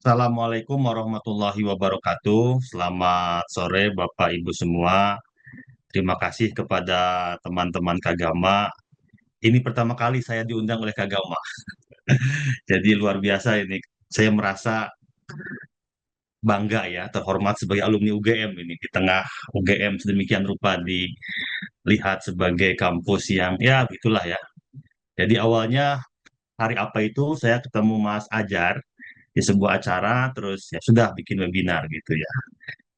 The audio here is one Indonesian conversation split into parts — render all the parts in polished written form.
Assalamualaikum warahmatullahi wabarakatuh. Selamat sore Bapak Ibu semua. Terima kasih kepada teman-teman Kagama. Ini pertama kali saya diundang oleh Kagama. Jadi luar biasa ini. Saya merasa bangga ya, terhormat sebagai alumni UGM ini. Di tengah UGM sedemikian rupa dilihat sebagai kampus yang ya gitulah ya. Jadi awalnya hari apa itu saya ketemu Mas Ajar di sebuah acara, terus ya sudah bikin webinar gitu ya.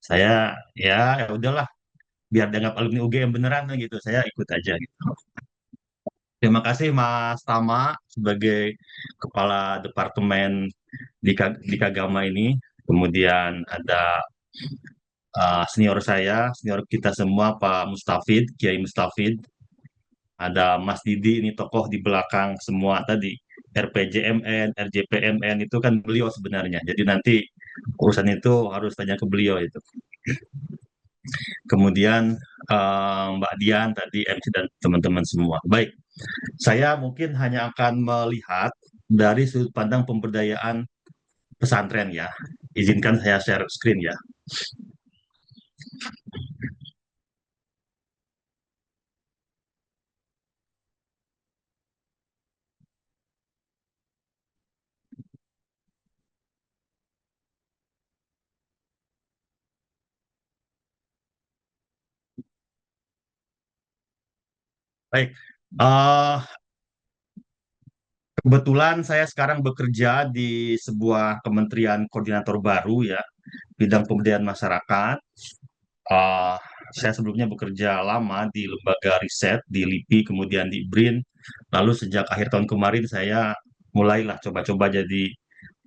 Saya ya udahlah, biar dianggap alumni UGM beneran lah gitu, saya ikut aja gitu. Terima kasih Mas Tama sebagai kepala departemen di Kagama ini. Kemudian ada senior kita semua Pak Mustafid, Kiai Mustafid. Ada Mas Didi ini tokoh di belakang semua tadi. RPJMN, RJPMN itu kan beliau sebenarnya. Jadi nanti urusan itu harus tanya ke beliau itu. Kemudian Mbak Dian tadi, MC dan teman-teman semua. Baik, saya mungkin hanya akan melihat dari sudut pandang pemberdayaan pesantren ya. Izinkan saya share screen ya. Baik, eh, kebetulan saya sekarang bekerja di sebuah kementerian koordinator baru ya, bidang pemberdayaan masyarakat. Eh, saya sebelumnya bekerja lama di lembaga riset di LIPI, kemudian di BRIN. Lalu sejak akhir tahun kemarin saya mulailah coba-coba jadi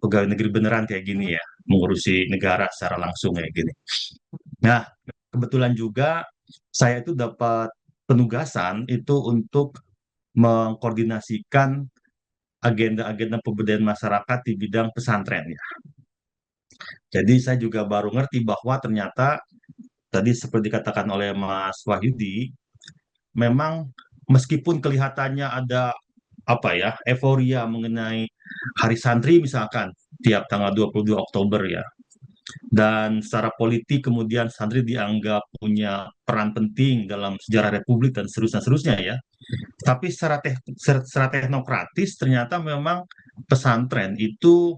pegawai negeri beneran kayak gini ya, mengurusi negara secara langsung kayak gini. Nah, kebetulan juga saya itu dapat penugasan itu untuk mengkoordinasikan agenda-agenda pemberdayaan masyarakat di bidang pesantren ya. Jadi saya juga baru ngerti bahwa ternyata tadi seperti dikatakan oleh Mas Wahyudi, memang meskipun kelihatannya ada apa ya, euforia mengenai Hari Santri misalkan tiap tanggal 22 Oktober ya. Dan secara politik kemudian santri dianggap punya peran penting dalam sejarah Republik dan seterusnya ya. Tapi secara teknokratis ternyata memang pesantren itu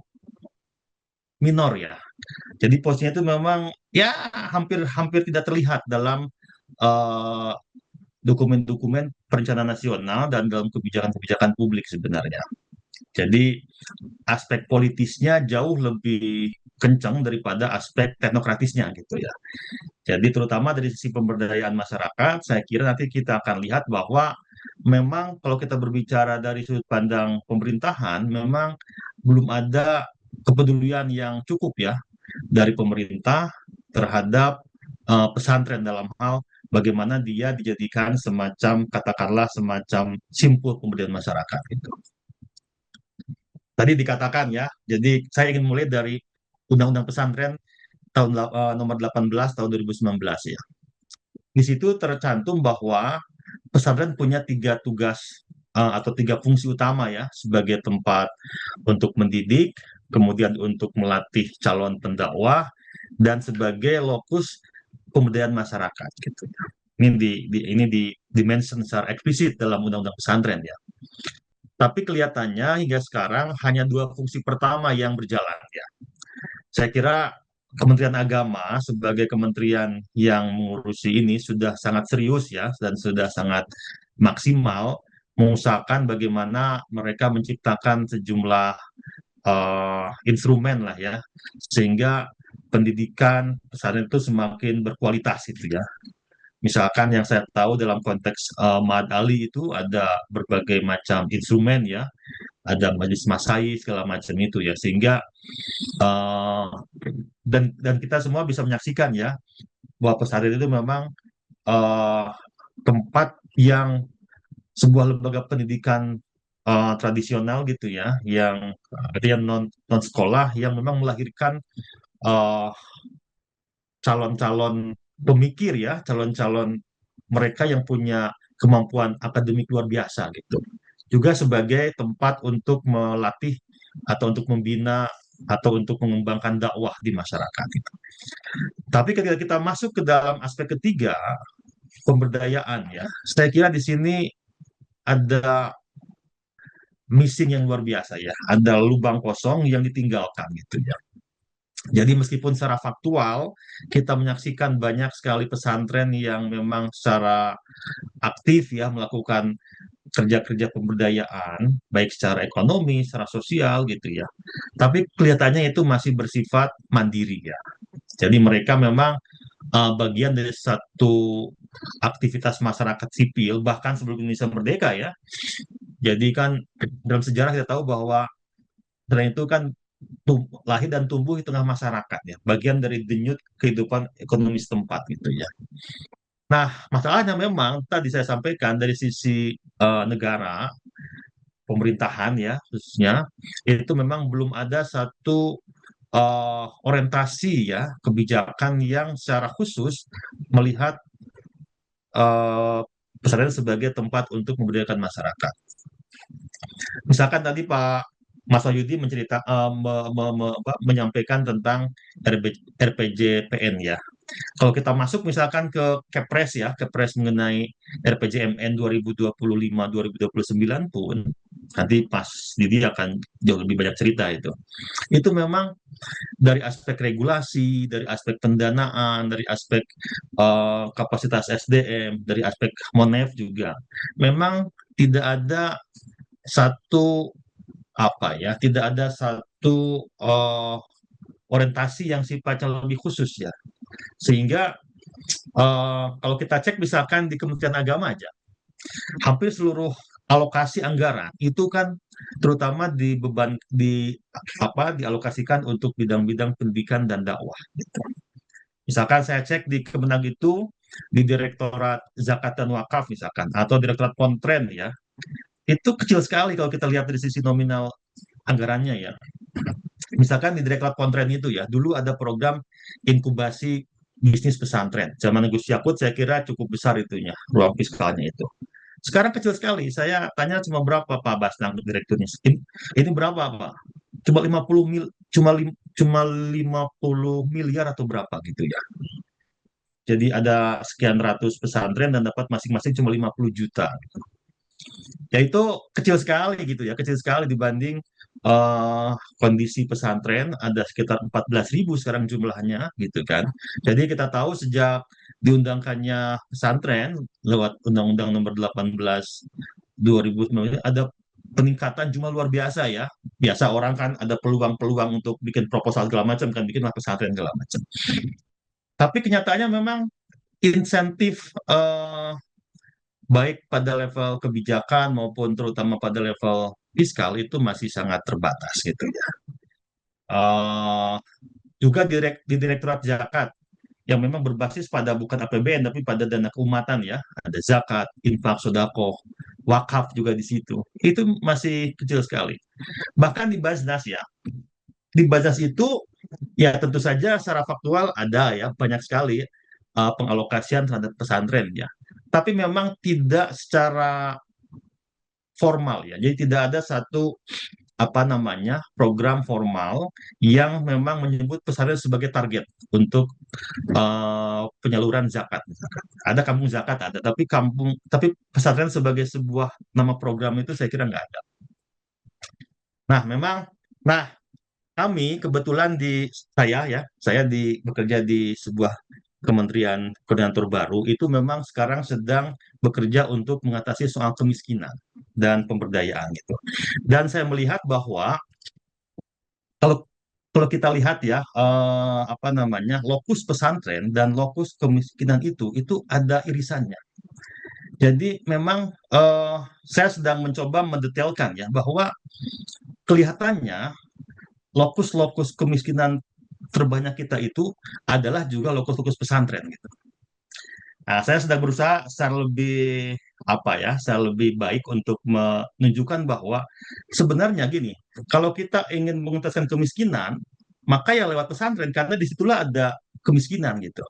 minor ya. Jadi posisinya itu memang ya hampir hampir tidak terlihat dalam eh, dokumen-dokumen perencanaan nasional dan dalam kebijakan-kebijakan publik sebenarnya. Jadi aspek politisnya jauh lebih kencang daripada aspek teknokratisnya gitu ya. Jadi terutama dari sisi pemberdayaan masyarakat, saya kira nanti kita akan lihat bahwa memang kalau kita berbicara dari sudut pandang pemerintahan, memang belum ada kepedulian yang cukup ya dari pemerintah terhadap pesantren dalam hal bagaimana dia dijadikan semacam katakanlah semacam simpul pemberdayaan masyarakat gitu. Tadi dikatakan ya, jadi saya ingin mulai dari Undang-Undang Pesantren nomor 18 tahun 2019 ya. Di situ tercantum bahwa pesantren punya tiga tugas atau tiga fungsi utama ya, sebagai tempat untuk mendidik, kemudian untuk melatih calon pendakwah, dan sebagai lokus pemberdayaan masyarakat gitu. Ini di dimention secara eksplisit dalam Undang-Undang Pesantren ya. Tapi kelihatannya hingga sekarang hanya dua fungsi pertama yang berjalan ya. Saya kira Kementerian Agama sebagai kementerian yang mengurusi ini sudah sangat serius ya dan sudah sangat maksimal mengusahakan bagaimana mereka menciptakan sejumlah instrumen lah ya sehingga pendidikan pesantren itu semakin berkualitas itu ya. Misalkan yang saya tahu dalam konteks Mad Ali itu ada berbagai macam instrumen ya, ada majelis masai segala macam itu ya, sehingga uh, dan kita semua bisa menyaksikan ya bahwa pesantren itu memang uh, tempat yang sebuah lembaga pendidikan tradisional gitu ya, yang artinya non sekolah yang memang melahirkan uh, calon-calon pemikir ya, calon-calon mereka yang punya kemampuan akademik luar biasa gitu. Juga sebagai tempat untuk melatih atau untuk membina atau untuk mengembangkan dakwah di masyarakat itu. Tapi ketika kita masuk ke dalam aspek ketiga, pemberdayaan ya, saya kira di sini ada missing yang luar biasa ya, ada lubang kosong yang ditinggalkan gitu ya. Jadi meskipun secara faktual kita menyaksikan banyak sekali pesantren yang memang secara aktif ya melakukan kerja-kerja pemberdayaan, baik secara ekonomi, secara sosial gitu ya. Tapi kelihatannya itu masih bersifat mandiri ya. Jadi mereka memang bagian dari satu aktivitas masyarakat sipil, bahkan sebelum Indonesia merdeka ya. Jadi kan dalam sejarah kita tahu bahwa pesantren itu kan lahir dan tumbuh di tengah masyarakat ya, bagian dari denyut kehidupan ekonomi setempat gitu ya. Nah, masalahnya memang tadi saya sampaikan dari sisi negara, pemerintahan ya khususnya, itu memang belum ada satu orientasi ya kebijakan yang secara khusus melihat eh, pesantren sebagai tempat untuk memberdayakan masyarakat. Misalkan tadi Pak Mas Wahyudi menyampaikan tentang RPJPN ya. Kalau kita masuk misalkan ke Kepres ya, Kepres mengenai RPJMN 2025-2029 pun, nanti Pas Didi akan jauh lebih banyak cerita itu. Itu memang dari aspek regulasi, dari aspek pendanaan, dari aspek kapasitas SDM, dari aspek Monef juga. Memang tidak ada satu apa ya, tidak ada satu orientasi yang sifatnya lebih khusus ya. Sehingga kalau kita cek misalkan di Kementerian Agama aja, hampir seluruh alokasi anggaran itu kan terutama dialokasikan untuk bidang-bidang pendidikan dan dakwah. Gitu. Misalkan saya cek di Kemenag itu di Direktorat Zakat dan Wakaf misalkan atau Direktorat Pontren ya, itu kecil sekali kalau kita lihat dari sisi nominal anggarannya ya. Misalkan di Direktorat Pontren itu ya, dulu ada program inkubasi bisnis pesantren. Zaman Gus Yakut saya kira cukup besar itunya, ruang fiskalnya itu. Sekarang kecil sekali. Saya tanya cuma berapa Pak Basnang direkturnya. Ini berapa Pak? Cuma 50 mil, cuma 50 miliar atau berapa gitu ya. Jadi ada sekian ratus pesantren dan dapat masing-masing cuma 50 juta. Ya itu kecil sekali gitu ya, kecil sekali dibanding eh, kondisi pesantren ada sekitar 14.000 sekarang jumlahnya gitu kan. Jadi kita tahu sejak diundangkannya pesantren lewat Undang-Undang Nomor 18 2019 ada peningkatan jumlah luar biasa ya. Biasa orang kan ada peluang-peluang untuk bikin proposal segala macam kan, bikinlah pesantren segala macam. Tapi kenyataannya memang insentif baik pada level kebijakan maupun terutama pada level fiskal itu masih sangat terbatas gitu ya. Eh, juga di Direktorat Zakat yang memang berbasis pada bukan APBN tapi pada dana keumatan ya, ada zakat, infak, sodako, wakaf juga di situ. Itu masih kecil sekali. Bahkan di Baznas ya, di Baznas itu ya tentu saja secara faktual ada ya banyak sekali pengalokasian terhadap pesantren ya. Tapi memang tidak secara formal ya. Jadi tidak ada satu apa namanya program formal yang memang menyebut pesantren sebagai target untuk penyaluran zakat. Misalkan. Ada kampung zakat ada, tapi pesantren sebagai sebuah nama program itu saya kira nggak ada. Nah memang, nah kami kebetulan saya bekerja di sebuah kementerian koordinator baru itu memang sekarang sedang bekerja untuk mengatasi soal kemiskinan dan pemberdayaan gitu. Dan saya melihat bahwa kalau kalau kita lihat ya apa namanya lokus pesantren dan lokus kemiskinan itu ada irisannya. Jadi memang saya sedang mencoba mendetailkan ya bahwa kelihatannya lokus-lokus kemiskinan terbanyak kita itu adalah juga lokus-lokus pesantren gitu. Nah, saya sedang berusaha secara lebih apa ya, secara lebih baik untuk menunjukkan bahwa sebenarnya gini, kalau kita ingin mengentaskan kemiskinan, maka ya lewat pesantren karena disitulah ada kemiskinan gitu.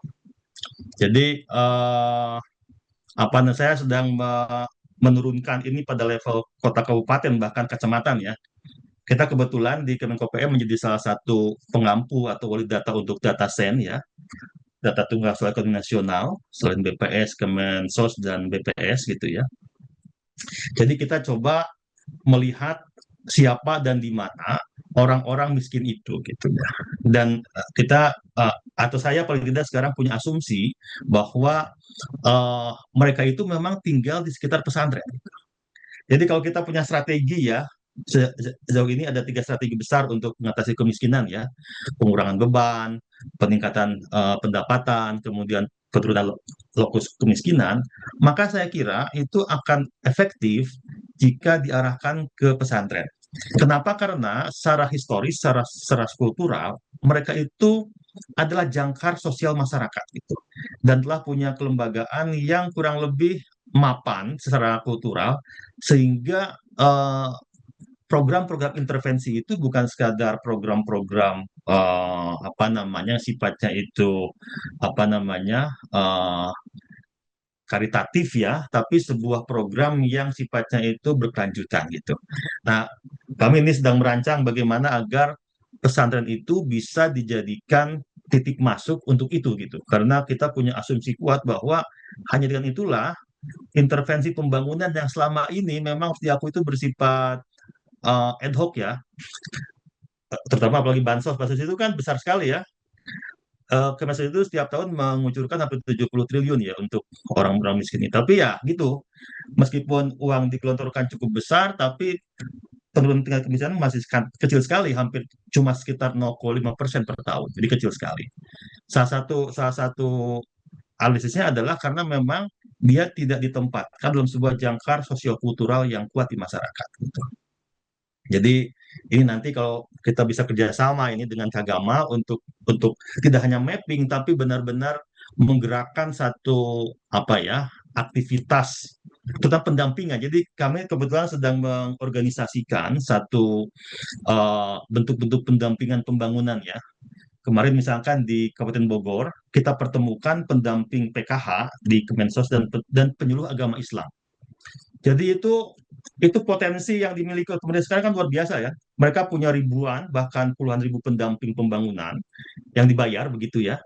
Jadi apa namanya saya sedang menurunkan ini pada level kota kabupaten bahkan kecamatan ya. kita kebetulan di Kemenko PM menjadi salah satu pengampu atau wali data untuk data sen ya, data tunggal suara ekonomi nasional selain BPS, Kemensos dan BPS gitu ya. Jadi kita coba melihat siapa dan di mana orang-orang miskin itu gitu ya. Dan kita atau saya paling tidak sekarang punya asumsi bahwa mereka itu memang tinggal di sekitar pesantren. Jadi kalau kita punya strategi ya, sejauh ini ada 3 strategi besar untuk mengatasi kemiskinan ya, pengurangan beban, peningkatan pendapatan, kemudian penurunan lokus kemiskinan, maka saya kira itu akan efektif jika diarahkan ke pesantren. Kenapa? Karena secara historis, secara kultural, mereka itu adalah jangkar sosial masyarakat gitu, dan telah punya kelembagaan yang kurang lebih mapan secara kultural, sehingga program-program intervensi itu bukan sekadar program-program apa namanya sifatnya itu apa namanya karitatif ya, tapi sebuah program yang sifatnya itu berkelanjutan gitu. Nah, kami ini sedang merancang bagaimana agar pesantren itu bisa dijadikan titik masuk untuk itu gitu. Karena kita punya asumsi kuat bahwa hanya dengan itulah intervensi pembangunan yang selama ini memang harus diakui itu bersifat ad hoc ya, terutama apalagi bansos. Bansos itu kan besar sekali ya. Kemensos itu setiap tahun mengucurkan hampir 70 triliun ya untuk orang-orang miskin ini. Tapi ya gitu, meskipun uang digelontorkan cukup besar, tapi penurunan tingkat kemiskinan masih kecil sekali, hampir cuma sekitar 0,5% per tahun. Jadi kecil sekali. Salah satu analisisnya adalah karena memang dia tidak ditempatkan dalam sebuah jangkar sosiokultural yang kuat di masyarakat. Gitu. Jadi ini nanti kalau kita bisa kerjasama ini dengan Kagama untuk tidak hanya mapping tapi benar-benar menggerakkan satu apa ya aktivitas tentang pendampingan. Jadi kami kebetulan sedang mengorganisasikan satu bentuk-bentuk pendampingan pembangunan ya. Kemarin misalkan di Kabupaten Bogor kita pertemukan pendamping PKH di Kemensos dan penyuluh agama Islam. Jadi itu potensi yang dimiliki oleh pemerintah sekarang kan luar biasa ya. Mereka punya ribuan bahkan puluhan ribu pendamping pembangunan yang dibayar begitu ya.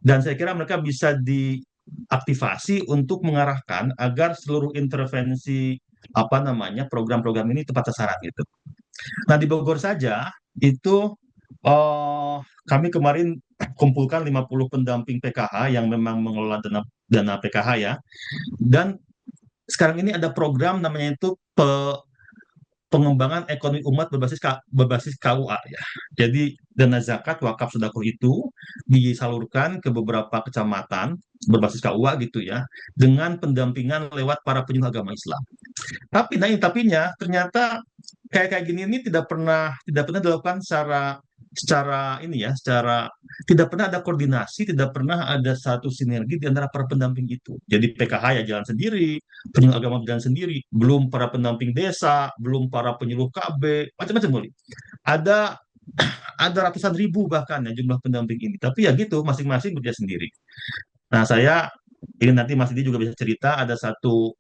Dan saya kira mereka bisa diaktifasi untuk mengarahkan agar seluruh intervensi apa namanya program-program ini tepat sasaran gitu. Nah di Bogor saja itu kami kemarin kumpulkan 50 pendamping PKH yang memang mengelola dana PKH ya. Dan sekarang ini ada program namanya itu pengembangan ekonomi umat berbasis KUA ya. Jadi dana zakat wakaf sedekah itu disalurkan ke beberapa kecamatan berbasis KUA gitu ya, dengan pendampingan lewat para penyuluh agama Islam. Tapi nah tapinya ternyata kayak gini ini tidak pernah dilakukan secara ini ya, secara tidak pernah ada koordinasi, tidak pernah ada satu sinergi di antara para pendamping itu. Jadi PKH ya jalan sendiri, penyuluh agama jalan sendiri, belum para pendamping desa, belum para penyuluh KB, macam-macam boleh. Ada ada ratusan ribu bahkan ya jumlah pendamping ini. Tapi ya gitu, masing-masing bekerja sendiri. Nah, saya ini nanti Mas Didi juga bisa cerita ada satu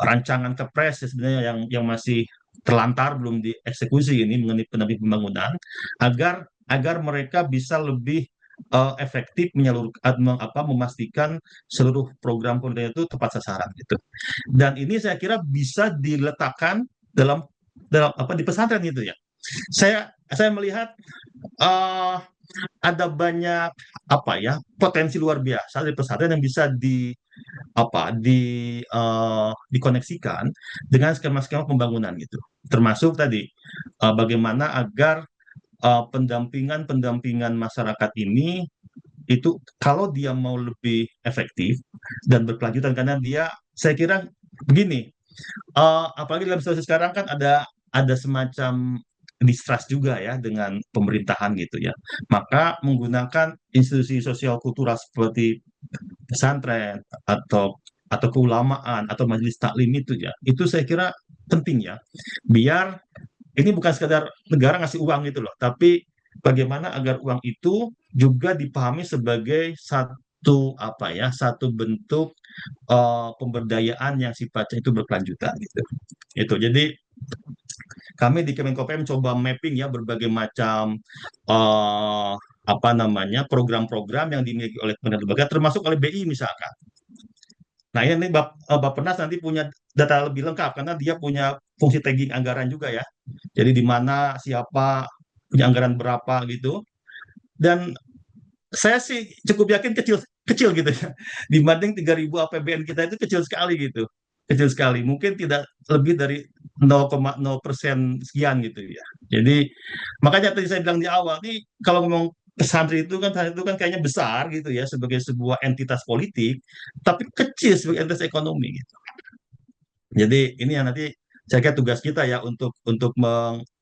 rancangan kepres ya sebenarnya yang masih terlantar belum dieksekusi ini mengenai pendamping pembangunan agar agar mereka bisa lebih efektif menyalurkan memastikan seluruh program pemerintah itu tepat sasaran gitu. Dan ini saya kira bisa diletakkan dalam dalam apa di pesantren gitu ya. Saya melihat uh, ada banyak apa ya potensi luar biasa dari pesantren yang bisa dikoneksikan dengan skema-skema pembangunan gitu. Termasuk tadi bagaimana agar pendampingan masyarakat ini itu kalau dia mau lebih efektif dan berkelanjutan karena dia saya kira begini apalagi dalam situasi sekarang kan ada semacam distrust juga ya dengan pemerintahan gitu ya. Maka menggunakan institusi sosial kultural seperti pesantren atau keulamaan atau majelis taklim itu ya, itu saya kira penting ya. Biar ini bukan sekadar negara ngasih uang gitu loh, tapi bagaimana agar uang itu juga dipahami sebagai satu bentuk pemberdayaan yang sifatnya itu berkelanjutan gitu. Itu jadi Kami di Kemenko PM coba mapping ya berbagai macam eh, apa namanya program-program yang dimiliki oleh kementerian lembaga, termasuk oleh BI misalkan. Nah ini Bappenas nanti punya data lebih lengkap karena dia punya fungsi tagging anggaran juga ya. Jadi di mana siapa punya anggaran berapa gitu. Dan saya sih cukup yakin kecil kecil gitu ya. Dibanding 3.000 APBN kita itu kecil sekali gitu. Kecil sekali. Mungkin tidak lebih dari 0,0% sekian gitu ya. Jadi makanya tadi saya bilang di awal nih kalau ngomong pesantren itu kan kayaknya besar gitu ya sebagai sebuah entitas politik, tapi kecil sebagai entitas ekonomi gitu. Jadi ini yang nanti saya kira tugas kita ya untuk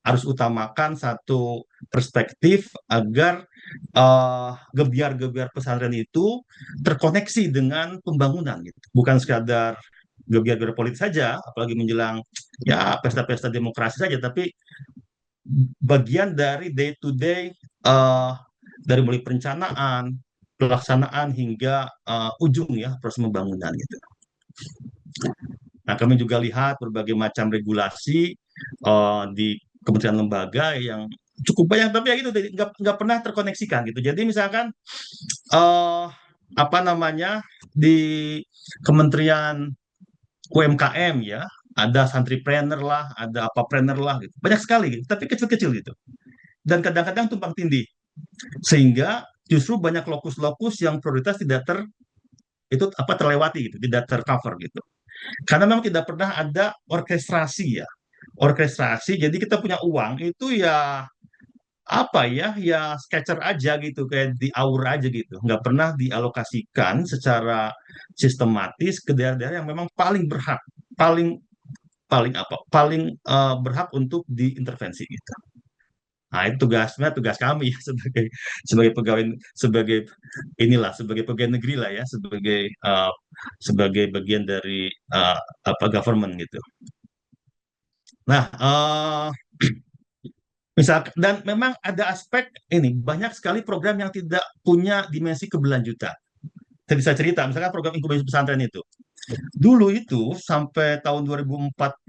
harus utamakan satu perspektif agar gebiar-gebiar pesantren itu terkoneksi dengan pembangunan gitu. Bukan sekadar gebiar-gebiar politik saja, apalagi menjelang ya pesta-pesta demokrasi saja, tapi bagian dari day to day dari mulai perencanaan, pelaksanaan hingga ujung ya proses pembangunan gitu. Nah, kami juga lihat berbagai macam regulasi di kementerian lembaga yang cukup banyak, tapi ya itu nggak pernah terkoneksikan gitu. Jadi misalkan eh, apa namanya di Kementerian UMKM ya, ada santripreneur lah, ada apa planner lah gitu. Banyak sekali gitu, tapi kecil-kecil gitu. Dan kadang-kadang tumpang tindih. Sehingga justru banyak lokus-lokus yang prioritas tidak itu apa terlewati gitu, tidak tercover gitu. Karena memang tidak pernah ada orkestrasi ya. Orkestrasi, jadi kita punya uang itu ya apa ya, ya sketcher aja gitu, kayak di aura aja gitu. Nggak pernah dialokasikan secara sistematis ke daerah-daerah yang memang paling berhak, paling paling apa, paling berhak untuk diintervensi gitu. Nah, itu tugas kami ya sebagai sebagai pegawai sebagai inilah sebagai pegawai negeri lah ya sebagai bagian dari apa government gitu. Nah, misal dan memang ada aspek ini banyak sekali program yang tidak punya dimensi keberlanjutan. Saya bisa cerita, misalkan program inkubasi pesantren itu. Dulu itu sampai tahun 2024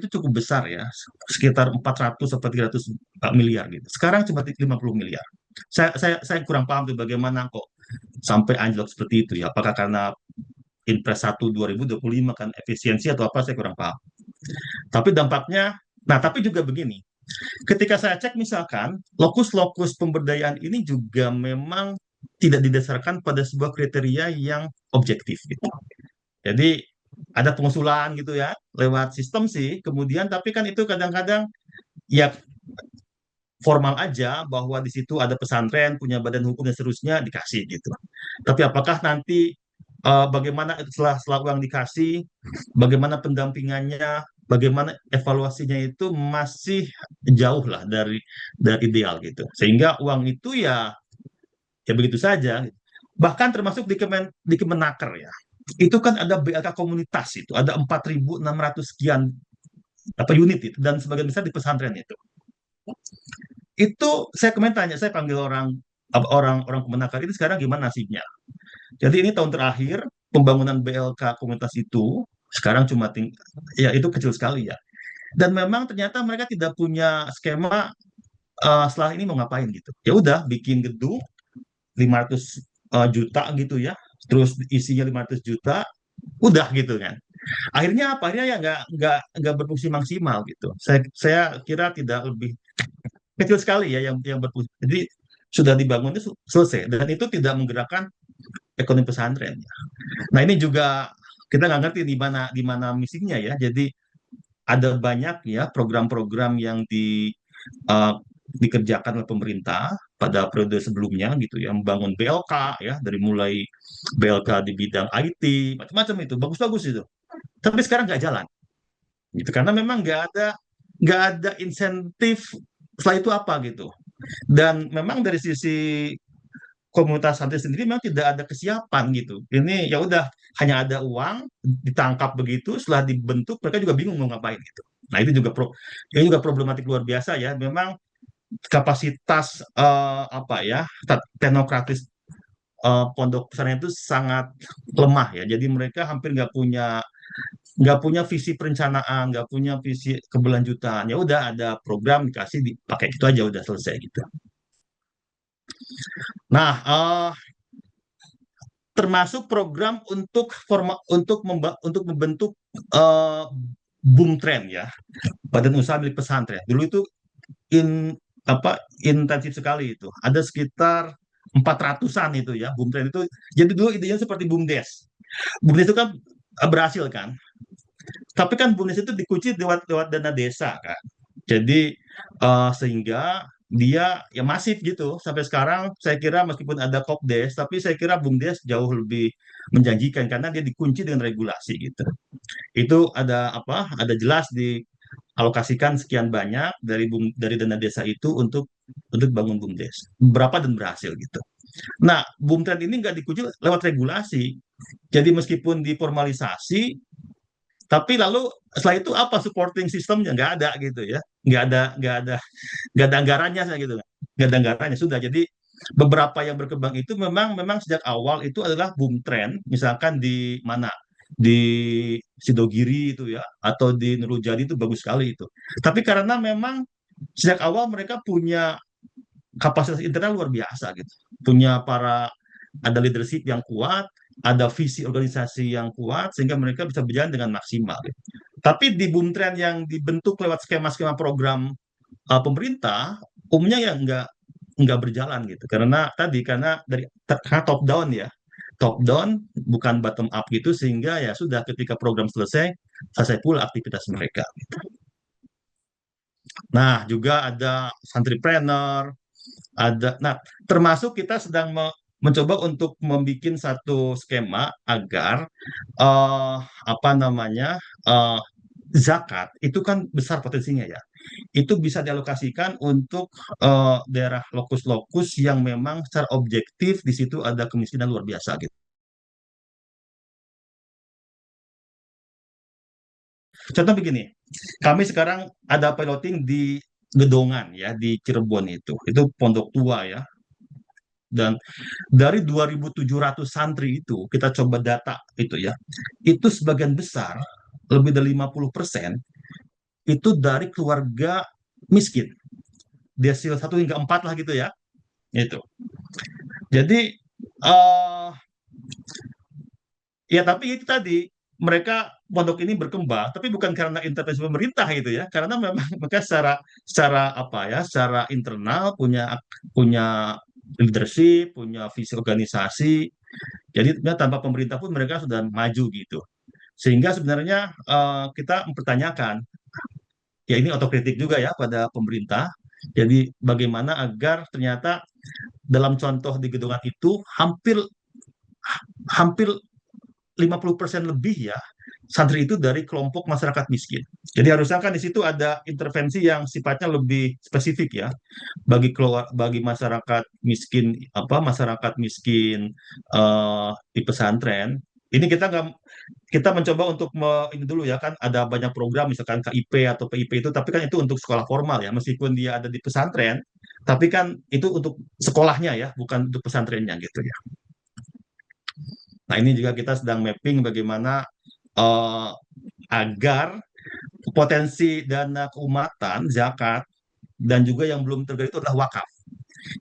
itu cukup besar ya, sekitar 400 sampai 300 miliar gitu. Sekarang cuma 50 miliar. Saya kurang paham tuh bagaimana kok sampai anjlok seperti itu ya. Apakah karena Inpres 1 2025 kan efisiensi atau apa saya kurang paham. Tapi dampaknya, nah tapi juga begini, ketika saya cek misalkan lokus-lokus pemberdayaan ini juga memang tidak didasarkan pada sebuah kriteria yang objektif gitu. Jadi ada pengusulan gitu ya lewat sistem sih. Kemudian tapi kan itu kadang-kadang ya formal aja bahwa di situ ada pesantren punya badan hukum dan seterusnya dikasih gitu. Tapi apakah nanti bagaimana setelah uang dikasih, bagaimana pendampingannya, bagaimana evaluasinya itu masih jauh lah dari ideal gitu. Sehingga uang itu ya begitu saja. Bahkan termasuk di Kemenaker ya. Itu kan ada BLK komunitas itu, ada 4.600 sekian apa unit itu dan sebagian besar di pesantren itu. Itu saya kemarin tanya, saya panggil orang Kemenaker ini sekarang gimana nasibnya. Jadi ini tahun terakhir pembangunan BLK komunitas itu sekarang ya itu kecil sekali ya. Dan memang ternyata mereka tidak punya skema setelah ini mau ngapain gitu. Ya udah bikin gedung 500 juta gitu ya. Terus isinya 500 juta, udah gitu kan. Akhirnya apa? Akhirnya ya nggak berfungsi maksimal gitu. Saya kira tidak lebih kecil sekali ya yang berfungsi. Jadi sudah dibangun itu selesai dan itu tidak menggerakkan ekonomi pesantren. Nah ini juga kita nggak ngerti di mana misinya ya. Jadi ada banyak ya program-program yang dikerjakan oleh pemerintah pada periode sebelumnya gitu ya, membangun BLK ya dari mulai BLK di bidang IT macam-macam itu bagus-bagus itu. Tapi sekarang nggak jalan gitu karena memang nggak ada insentif setelah itu apa gitu. Dan memang dari sisi komunitas santri sendiri memang tidak ada kesiapan gitu. Ini ya udah hanya ada uang ditangkap begitu, setelah dibentuk mereka juga bingung mau ngapain gitu. Nah ini juga problematik luar biasa ya. Memang kapasitas apa ya teknokratis pondok pesantren itu sangat lemah ya. Jadi mereka hampir nggak punya nggak punya visi perencanaan, nggak punya visi keberlanjutan. Ya udah ada program dikasih dipakai itu aja udah selesai gitu. Nah, termasuk program untuk untuk membentuk eh, boom trend ya, badan usaha milik pesantren. Dulu itu in intensif sekali itu. Ada sekitar 400-an itu ya boom trend itu. Jadi dulu idenya seperti BUMDes. BUMDes itu kan berhasil kan. Tapi kan BUMDes itu dikunci lewat lewat dana desa kan. Jadi sehingga dia ya masif gitu sampai sekarang. Saya kira meskipun ada Kopdes, tapi saya kira BUMDes jauh lebih menjanjikan karena dia dikunci dengan regulasi gitu. Itu ada apa? Ada jelas dialokasikan sekian banyak dari dana desa itu untuk bangun BUMDes. Berapa dan berhasil gitu. Nah, BUMTREN ini nggak dikunci lewat regulasi. Jadi meskipun diformalisasi, tapi lalu setelah itu apa supporting sistemnya nggak ada gitu ya, nggak ada anggarannya gitu, nggak ada anggarannya sudah. Jadi beberapa yang berkembang itu memang memang sejak awal itu adalah boom trend, misalkan di mana di Sidogiri itu ya atau di Nurul itu bagus sekali itu. Tapi karena memang sejak awal mereka punya kapasitas internal luar biasa gitu, punya ada leadership yang kuat, ada visi organisasi yang kuat sehingga mereka bisa berjalan dengan maksimal gitu. Tapi di boom trend yang dibentuk lewat skema-skema program pemerintah umumnya ya nggak berjalan gitu karena top down ya, top down bukan bottom up gitu sehingga ya sudah ketika program selesai selesai pula aktivitas mereka. Nah juga ada santripreneur, nah termasuk kita sedang mencoba untuk membuat satu skema agar eh, apa namanya eh, zakat itu kan besar potensinya ya. Itu bisa dialokasikan untuk daerah lokus-lokus yang memang secara objektif di situ ada kemiskinan luar biasa gitu. Contoh begini, kami sekarang ada piloting di Gedongan ya di Cirebon itu pondok tua ya. Dan dari 2.700 santri itu kita coba data itu ya, itu sebagian besar lebih dari 50% itu dari keluarga miskin, desil 1 hingga 4 lah gitu ya, itu. Jadi ya tapi itu tadi mereka pondok ini berkembang, tapi bukan karena intervensi pemerintah gitu ya, karena memang mereka secara secara apa ya, secara internal punya leadership, punya visi organisasi. Jadi tanpa pemerintah pun mereka sudah maju gitu. Sehingga sebenarnya kita mempertanyakan, ya ini otokritik juga ya pada pemerintah. Jadi bagaimana agar ternyata dalam contoh di gedungan itu hampir hampir 50% lebih ya santri itu dari kelompok masyarakat miskin. Jadi harusnya kan di situ ada intervensi yang sifatnya lebih spesifik ya bagi masyarakat miskin masyarakat miskin di pesantren. Ini kita mencoba untuk ini dulu ya kan ada banyak program misalkan KIP atau PIP itu tapi kan itu untuk sekolah formal ya meskipun dia ada di pesantren tapi kan itu untuk sekolahnya ya bukan untuk pesantrennya gitu ya. Nah, ini juga kita sedang mapping bagaimana eh, agar potensi dana keumatan, zakat, dan juga yang belum tergali itu adalah wakaf.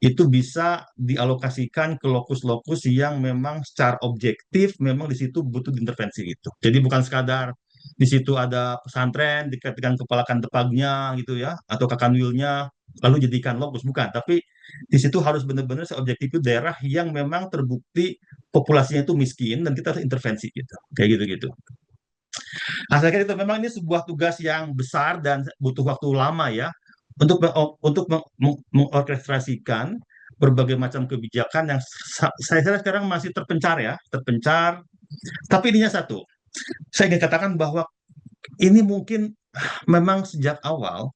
Itu bisa dialokasikan ke lokus-lokus yang memang secara objektif memang di situ butuh intervensi gitu. Jadi bukan sekadar di situ ada pesantren dikatakan kepala kantepagnya gitu ya atau kakanwilnya lalu jadikan lokus bukan, tapi di situ harus benar-benar seobjektif itu daerah yang memang terbukti populasinya itu miskin dan kita harus intervensi gitu. Kayak gitu-gitu. Nah, saya kira itu memang ini sebuah tugas yang besar dan butuh waktu lama ya mengorkestrasikan berbagai macam kebijakan yang saya kira sekarang masih terpencar ya, terpencar. Tapi ininya satu, saya ingin katakan bahwa ini mungkin memang sejak awal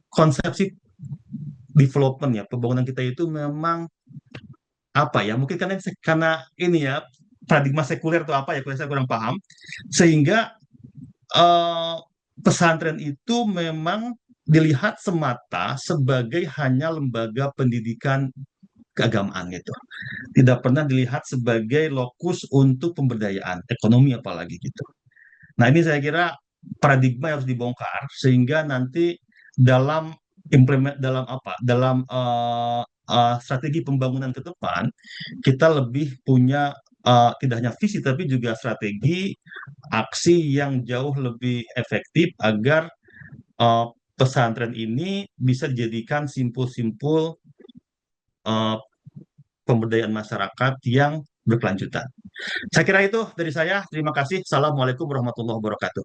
konsepsi development ya, pembangunan kita itu memang apa ya, mungkin karena ini ya paradigma sekuler atau apa ya, kalau saya kurang paham, sehingga eh, pesantren itu memang dilihat semata sebagai hanya lembaga pendidikan keagamaan gitu. Tidak pernah dilihat sebagai lokus untuk pemberdayaan ekonomi apalagi gitu. Nah, ini saya kira paradigma yang harus dibongkar sehingga nanti dalam dalam apa? Dalam strategi pembangunan ke depan kita lebih punya tidak hanya visi tapi juga strategi aksi yang jauh lebih efektif agar eh, pesantren ini bisa dijadikan simpul-simpul eh, pemberdayaan masyarakat yang berkelanjutan. Saya kira itu dari saya. Terima kasih. Assalamualaikum warahmatullahi wabarakatuh.